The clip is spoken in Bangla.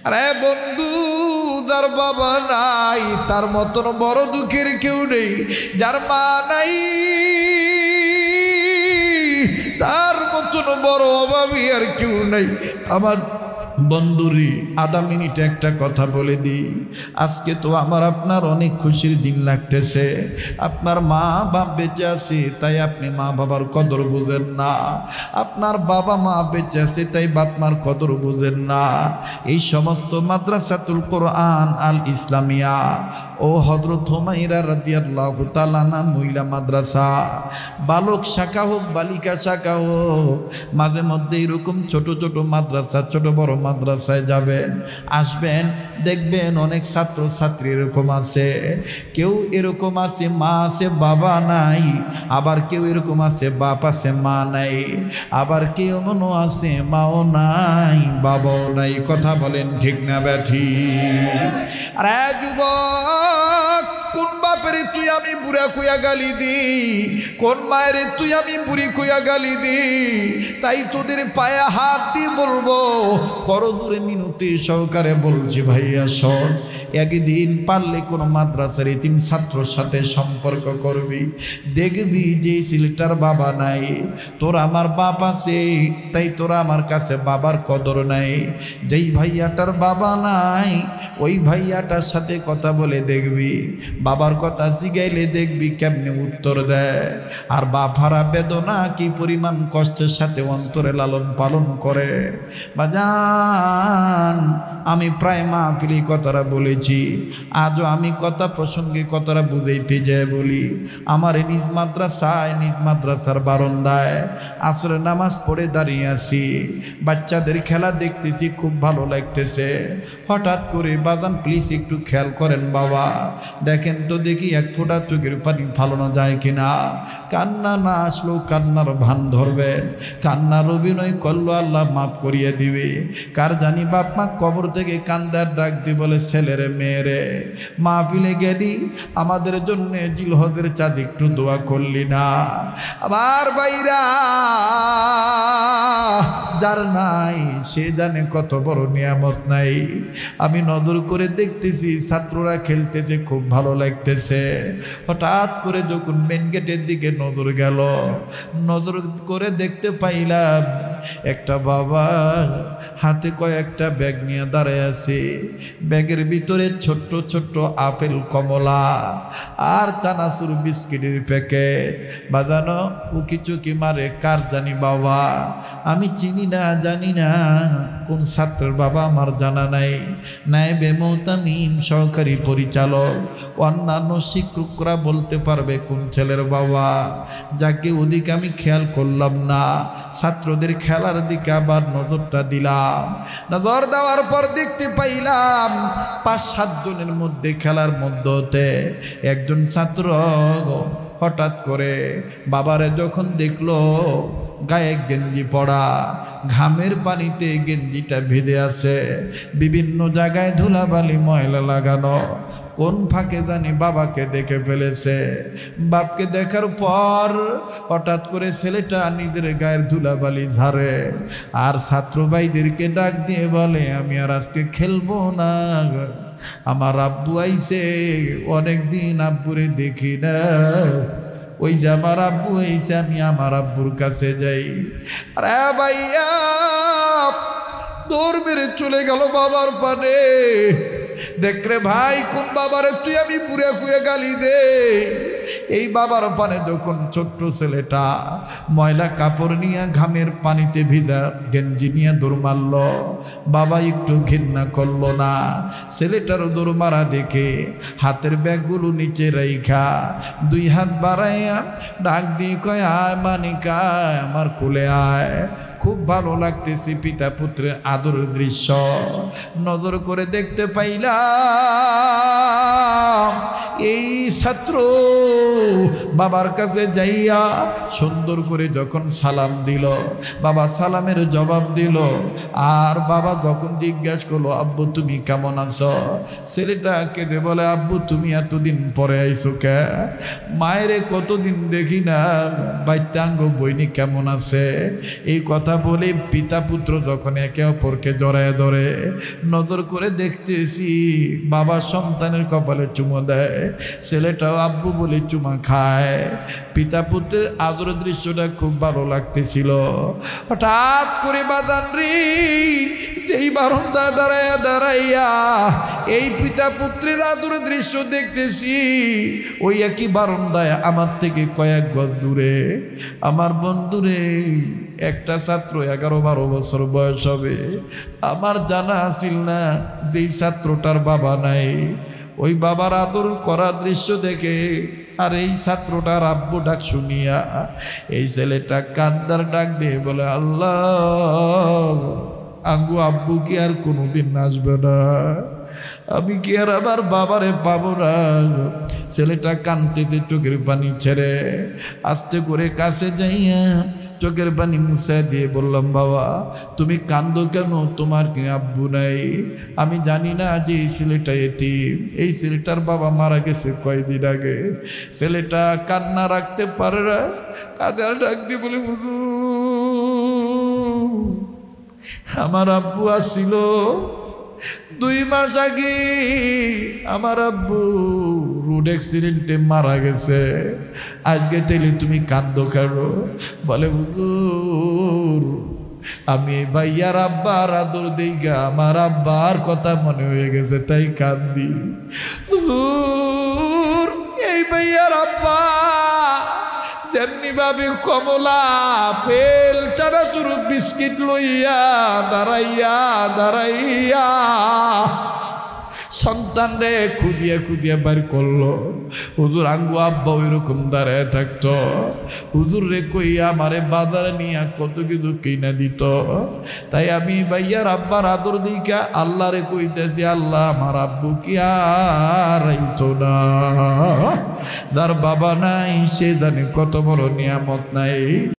আরে বন্ধু, যার বাবা নাই তার মতন বড় দুঃখের কেউ নেই। যার মা নাই তার মতন বড় অভাবী আর কেউ নাই। আমার বন্ধুরি, আধা মিনিটে একটা কথা বলে দিই। আজকে তো আমার আপনার অনেক খুশির দিন লাগতেছে। আপনার মা বাপ বেঁচে আছে তাই আপনি মা বাবার কদর বুঝেন না। আপনার বাবা মা বেঁচে আছে তাই বাপ মার কদর বুঝেন না। এই সমস্ত মাদ্রাসাতুল কোরআন আল ইসলামিয়া ও হযরত হুমায়রা রাদিয়াল্লাহু তাআলা না মহিলা মাদ্রাসা, বালক শাখা হোক বালিকা শাখা হোক, মাঝে মধ্যে এরকম ছোট ছোট মাদ্রাসা, ছোট বড় মাদ্রাসায় যাবেন, আসবেন, দেখবেন অনেক ছাত্র ছাত্রী এরকম আছে। কেউ এরকম আছে মা আছে বাবা নাই, আবার কেউ এরকম আছে বাপ আছে মা নাই, আবার কেউ মনো আছে মাও নাই বাবাও নাই। কথা বলেন ঠিক না ব্যাঠি? আরে যুবক, কোন বাপের তুই আমি বুড়া কইয়া গালি দি, কোন মায়ের তুই আমি বুড়ি কইয়া গালি দি? তাই তোদের পায়ে হাত দিয়ে বলবো, করজোরে মিনতি সহকারে বলছি ভাইয়া শোন, একদিন পারলে কোনো মাদ্রাসার এতিম ছাত্রর সাথে সম্পর্ক করবি, দেখবি যে ছেলেটার বাবা নাই, তোর আমার বাপ আছে তাই তোরা আমার কাছে বাবার কদর নাই। যেই ভাইয়াটার বাবা নাই ওই ভাইয়াটার সাথে কথা বলে দেখবি, বাবার কথা জিগাইলে দেখবি কেমনে উত্তর দেয়। আর বাপ হারা বেদনা কি পরিমাণ কষ্টের সাথে অন্তরে লালন পালন করে। বাজান, আমি প্রায় মাহফিলে কথাটা বলেছি, আজও আমি কথা প্রসঙ্গে কথাটা বুঝাইতে যাই বলি। আমার নিজ মাদ্রাসায়, নিজ মাদ্রাসার বারান্দায় আসরে নামাজ পড়ে দাঁড়িয়ে আছি, বাচ্চাদের খেলা দেখতেছি, খুব ভালো লাগতেছে। হঠাৎ করে বাজান প্লিজ একটু খেয়াল করেন বাবা, দেখেন তো দেখি এক ফোঁটা চোখের পানি ফালানো যায় কিনা। কান্না না আসলেও কান্নার ভান ধরবেন, কান্নার অভিনয় করলো আল্লাহ মাফ করিয়ে দিবে। কার জানি বাপ মা কবর থেকে কান্দার ডাক দিয়ে বলে, ছেলেরে মেয়েরে মাহফিলে গেলি, আমাদের জন্য জিলহজের চাঁদ একটু দোয়া করলি না? আবার বাইরা, যার নাই সে জানে কত বড় নিয়ামত নাই। আমি নজর করে দেখতেছি ছাত্ররা খেলতেছে, খুব ভালো লাগতেছে। হঠাৎ করে যখন মেন গেটের দিকে নজর গেল, নজর করে দেখতে পাইলাম একটা বাবা হাতে কয়েকটা ব্যাগ নিয়ে দাঁড়ায় আছে। ব্যাগের ভিতরে ছোট্ট ছোট্ট আপেল, কমলা আর চানাচুর বিস্কিটের প্যাকেট। বাজানো উকি চুকি মারে, কার জানি বাবা, আমি চিনি না, জানি না কোন ছাত্রের বাবা আমার জানা নাই। নায়েবে মুহতামিম সহকারী পরিচালক, অন্যান্য শিক্ষকরা বলতে পারবে কোন ছেলের বাবা। যাকে ওদিকে আমি খেয়াল করলাম না, ছাত্রদের খেলার দিকে আবার নজরটা দিলাম। নজর দেওয়ার পর দেখতে পাইলাম ৫-৭ জনের মধ্যে খেলার মধ্যে একজন ছাত্র হঠাৎ করে বাবারে যখন দেখলো গায়ে গেঞ্জি পরা, ঘামের পানিতে গেঞ্জিটা ভিজে আছে, বিভিন্ন জায়গায় ধুলাবালি ময়লা লাগানো, কোন ফাঁকে জানি বাবাকে দেখে ফেলেছে। বাপকে দেখার পর হঠাৎ করে ছেলেটা নিজের গায়ের ধুলাবালি ঝাড়ে, আর ছাত্র ভাইদেরকে ডাক দিয়ে বলে, আমি আর আজকে খেলবো না, আমার আব্বু আইছে, অনেকদিন আব্বুরে দেখি না, ওই যে আমার আব্বু হয়েছে, আমি আমার আব্বুর কাছে যাই। আরে ভাইয়া, দৌড় মেরে চলে গেল বাবার পানে। দেখ রে ভাই, কোন বাবারে তুই আমি পুরে খুঁয়ে গালি দে? এই বাবার পানে যখন ছোট্ট ছেলেটা ময়লা কাপড় নিয়ে ঘামের পানিতে ভিজা গেঞ্জি নিয়ে দৌড় মারল, বাবা একটু ঘৃণা করলো না। ছেলেটার দৌড় মারা দেখে হাতের ব্যাগগুলো নিচে রাইখা 2 হাত বাড়াইয়া ডাক দিয়ে কয়, আয় মানিকা, আমার কোলে আয়। খুব ভালো লাগতেছে পিতা পুত্রের আদর দৃশ্য। নজর করে দেখতে পাইলাম এই ছাত্র বাবার কাছে যাইয়া সুন্দর করে যখন সালাম দিল, বাবা সালামের জবাব দিল। আর বাবা যখন জিজ্ঞাসা করলো, আব্বু তুমি কেমন আছো? ছেলেটা কেঁদে বলে, আব্বু তুমি এতদিন পরে আইছো কে? মায়েরে কতদিন দেখি না, বাইটাঙ্গ বইনি কেমন আছে? এই কথা কথা বলি পিতা পুত্র যখন একে অপরকে জড়ায় ধরে নজর করে দেখতেছি বাবা সন্তানের কপালে চুমো দেয়, ছেলেটাও আব্বু বলে চুমা খায়। পিতা পুত্রের আদর দৃশ্যটা খুব ভালো লাগতেছিল। হঠাৎ করে বাজান রে যেই বারান্দায় দাঁড়াইয়া এই পিতা পুত্রের আদর দৃশ্য দেখতেছি, ওই একই বারান্দায় আমার থেকে কয়েক গজ দূরে আমার বন্ধুরে একটা ছাত্র 11-12 বছর বয়স হবে। আমার জানা আছিল না যেই ছাত্রটার বাবা নাই, ওই বাবার আদর করা দৃশ্য দেখে আর এই ছাত্রটার আব্বু ডাক শুনিয়া এই ছেলেটা কান্দার ডাক দিয়ে বলে, আল্লাহ আঙ্গু আব্বু কি আর কোনোদিন আসবে না, আমি কি আর আমার বাবারে পাবো না। ছেলেটা কাঁদতেছে চোখের পানি ছেড়ে, আস্তে করে কাছে যাইয়া চোখের পানি মুছে দিয়ে বললাম, বাবা তুমি কান্দো কেন, তোমার কি আব্বু নাই? আমি জানি না যে এই ছেলেটা এতিম, এই ছেলেটার বাবা মারা গেছে কয়েকদিন আগে। ছেলেটা কান্না রাখতে পারে না, কাঁদার ডাক দিয়ে বলে, আমার আব্বু আসছিল 2 মাস আগে, আমার আব্বু রোড অ্যাক্সিডেন্টে মারা গেছে, আজকে তাইলে তুমি কান্দো কেন? বলে, হুজুর আমি ভাইয়ার আব্বার আদর দেইগা আমার আব্বার কথা মনে হয়ে গেছে তাই কান্দি। হুজুর এই ভাইয়ার আব্বা যেমনি ভাবে কমলা ফেল চানাচুর বিস্কিট লইয়া দাঁড়াইয়া সন্তান রে খুদিয়া বার করলো। হুজুর আঙ্গু আব্বা ওইরকম দাঁড়ায় থাকতো, হুজুর রে কইয়া আমারে বাজারে নিয়ে কত কিছু কিনা দিত। তাই আমি ভাইয়ার আব্বার আদর দিকা আল্লাহ রে কইতেছি, আল্লাহ আমার আব্বু কি আর আইতো না। যার বাবা নাই সে জানে কত বড় নিয়ামত নাই।